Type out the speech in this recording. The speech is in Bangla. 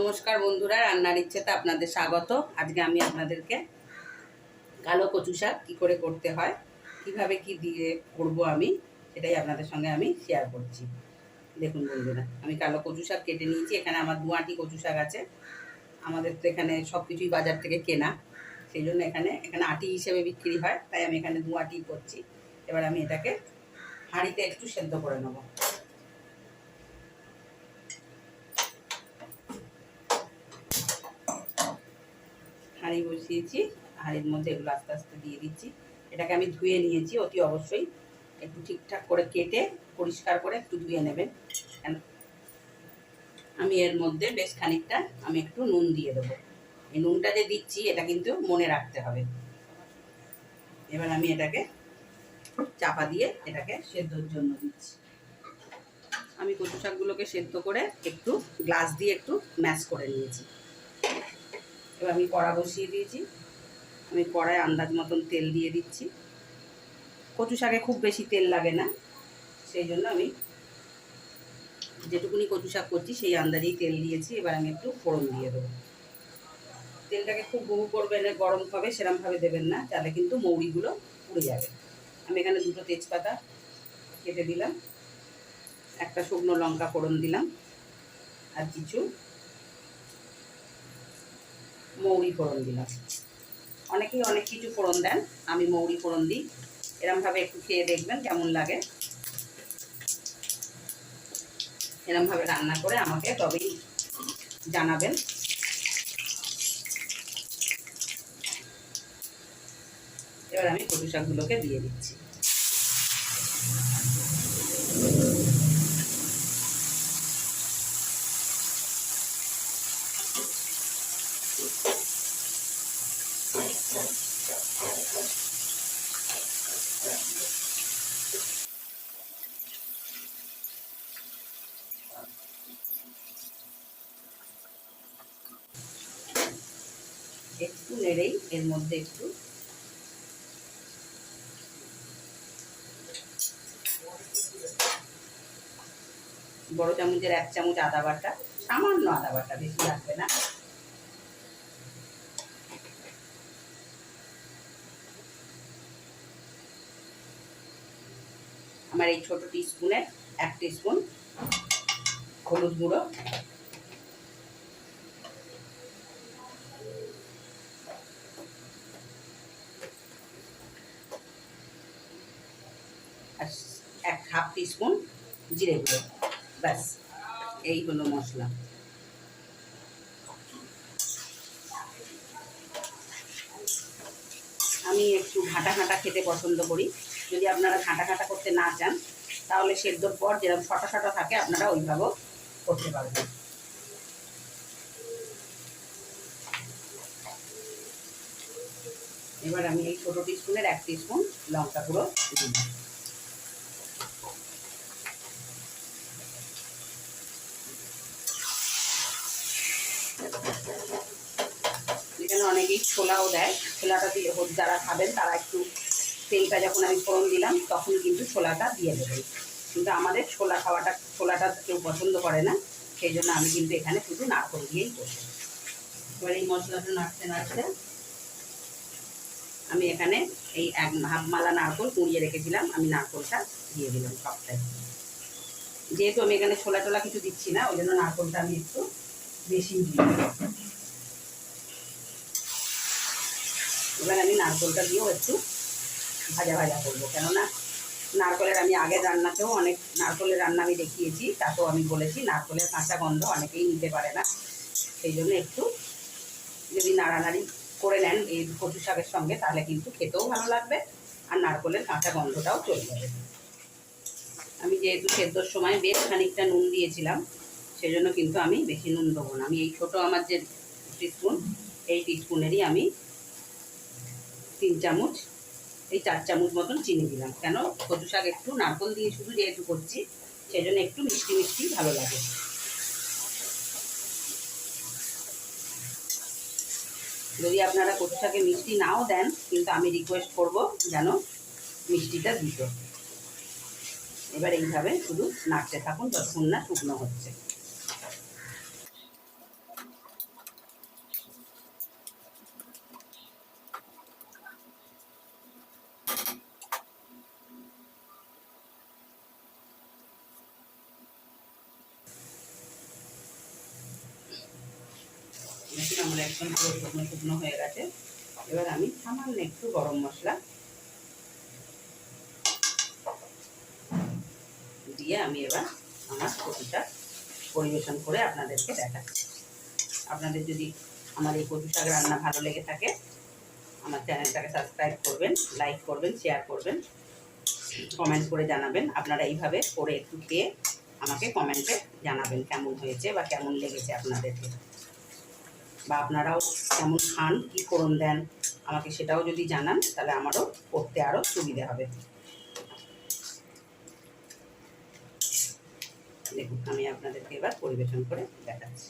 নমস্কার বন্ধুরা, রান্নার ইচ্ছেতে আপনাদের স্বাগত। আজকে আমি আপনাদেরকে কালো কচু শাক কী করে করতে হয়, কিভাবে কি দিয়ে করব আমি সেটাই আপনাদের সঙ্গে আমি শেয়ার করছি। দেখুন বন্ধুরা, আমি কালো কচু শাক কেটে নিয়েছি। এখানে আমার 2 আঁটি কচু শাক আছে। আমাদের তো এখানে সব কিছুই বাজার থেকে কেনা, সেই জন্য এখানে আঁটি হিসেবে বিক্রি হয়, তাই আমি এখানে 2 আঁটি করছি। এবার আমি এটাকে হাঁড়িতে একটু সেদ্ধ করে নেব। হাঁড়ি বসিয়েছি, হাঁড়ির মধ্যে এগুলো আস্তে আস্তে দিয়ে দিচ্ছি। এটাকে আমি ধুয়ে নিয়েছি, অতি অবশ্যই একটু ঠিকঠাক করে কেটে পরিষ্কার করে একটু ধুয়ে নেবেন। আমি এর মধ্যে বেশ খানিকটা আমি একটু নুন দিয়ে দেবো। এই নুনটা যে দিচ্ছি এটা কিন্তু মনে রাখতে হবে। এবার আমি এটাকে চাপা দিয়ে এটাকে সেদ্ধর জন্য দিচ্ছি। আমি কচু শাকগুলোকে সেদ্ধ করে একটু গ্লাস দিয়ে একটু ম্যাশ করে নিয়েছি। এবার আমি কড়া বসিয়ে দিয়েছি। আমি কড়ায় আন্দাজ মতন তেল দিয়ে দিচ্ছি। কচু শাকে খুব বেশি তেল লাগে না, সেই জন্য আমি যেটুকুনি কচু শাক করছি সেই আন্দাজেই তেল দিয়েছি। এবার আমি একটু ফোড়ন দিয়ে দেবো। তেলটাকে খুব বহু করবেন, গরম হবে সেরমভাবে দেবেন না, তাহলে কিন্তু মৌরিগুলো পুড়ে যাবে। আমি এখানে 2টো তেজপাতা কেটে দিলাম, একটা শুকনো লঙ্কা ফোড়ন দিলাম, আর কিছু মৌরি ফোড়ন দিলাম। অনেকেই অনেক কিছু ফোড়ন দেন, আমি মৌরি ফোড়ন দিই। এরমভাবে একটু খেয়ে দেখবেন কেমন লাগে। এরমভাবে রান্না করে আমাকে তবেই জানাবেন। এবার আমি কচু শাকগুলোকে দিয়ে দিচ্ছি। একটু নেড়েই এর মধ্যে একটু বড় চামচের 1 চামচ আদা বাটা, সামান্য আদা বাটা, বেশি লাগবে না। আমার এই ছোট টিস্পুনে 1 টিস্পুন হলুদ গুঁড়ো, আর 1/2 টিস্পুন জিরে গুঁড়ো। ব্যাস, এই হলো মশলা। আমি একটু ঘাঁটা ঘাঁটা খেতে পছন্দ করি। যদি আপনারা ঘাঁটা ঘাঁটা করতে না চান, তাহলে সেদ্ধর পর যেরকম শটা শটা থাকে আপনারা ওইভাবেও করতে পারবেন। এবার আমি এই ছোটো টিস্পুনের 1 টিস্পুন লঙ্কা গুঁড়ো দিই। এখানে অনেকেই ছোলাও দেয়, ছোলাটা দিয়ে যারা খাবেন তারা একটু তেলটা যখন আমি ফোড়ন দিলাম তখন কিন্তু ছোলাটা দিয়ে দেবেন। কিন্তু আমাদের ছোলাটা কেউ পছন্দ করে না, সেই জন্য আমি কিন্তু এখানে শুধু নারকেল দিয়েই করব। এবার এই মশলাটা নাড়তে নাড়তে আমি এখানে এই 1/2 মালা নারকেল কুড়িয়ে রেখেছিলাম, আমি নারকেলটা দিয়ে দিলাম সবটাই। যেহেতু আমি এখানে ছোলা টোলা কিছু দিচ্ছি না, ওই জন্য নারকেলটা আমি একটু বেশি দিই। এবার আমি নারকেলটা দিয়েও একটু ভাজা ভাজা করবো, কেননা নারকেলের আমি আগের রান্নাতেও অনেক নারকেলের রান্না আমি দেখিয়েছি, তাতেও আমি বলেছি নারকেলের কাঁচা গন্ধ অনেকেই নিতে পারে না। সেই জন্য একটু যদি নাড়ানাড়ি করে নেন এই কচু শাকের সঙ্গে, তাহলে কিন্তু খেতেও ভালো লাগবে আর নারকেলের কাঁচা গন্ধটাও চলে যাবে। আমি যেহেতু সেদ্ধর সময় বেশ খানিকটা নুন দিয়েছিলাম, সেজন্য কিন্তু আমি বেশি নুন দেবো না। আমি এই ছোটো আমার যে টিস্পুন, এই টিস্পুনেরই আমি 3 চামচ, এই 4 চামচ মতন চিনি দিলাম। কেন, কচু শাক একটু নারকেল দিয়ে শুধু যেহেতু করছি, সেই জন্য একটু মিষ্টি মিষ্টি ভালো লাগে। যদি আপনারা কচু শাকে মিষ্টি নাও দেন, কিন্তু আমি রিকোয়েস্ট করব যেন মিষ্টিটা দিত। এবার এইভাবে শুধু নাড়তে থাকুন যতক্ষণ না শুকনো হচ্ছে। আমার একদম পুরো শুকনো শুকনো হয়ে গেছে। এবার আমি সামান্য একটু গরম মশলা দিয়ে আমি এবার আমার কচুটা পরিবেশন করে আপনাদেরকে দেখাচ্ছি। আপনাদের যদি আমার এই কচু শাক রান্না ভালো লেগে থাকে আমার চ্যানেলটাকে সাবস্ক্রাইব করবেন, লাইক করবেন, শেয়ার করবেন, কমেন্ট করে জানাবেন। আপনারা এইভাবে করে একটু খেয়ে আমাকে কমেন্টে জানাবেন কেমন হয়েছে বা কেমন লেগেছে আপনাদেরকে, বা আপনারাও কেমন খান, কী ফোড়ন দেন আমাকে সেটাও যদি জানান তাহলে আমারও করতে আরও সুবিধে হবে। দেখুন আমি আপনাদেরকে এবার পরিবেশন করে দেখাচ্ছি।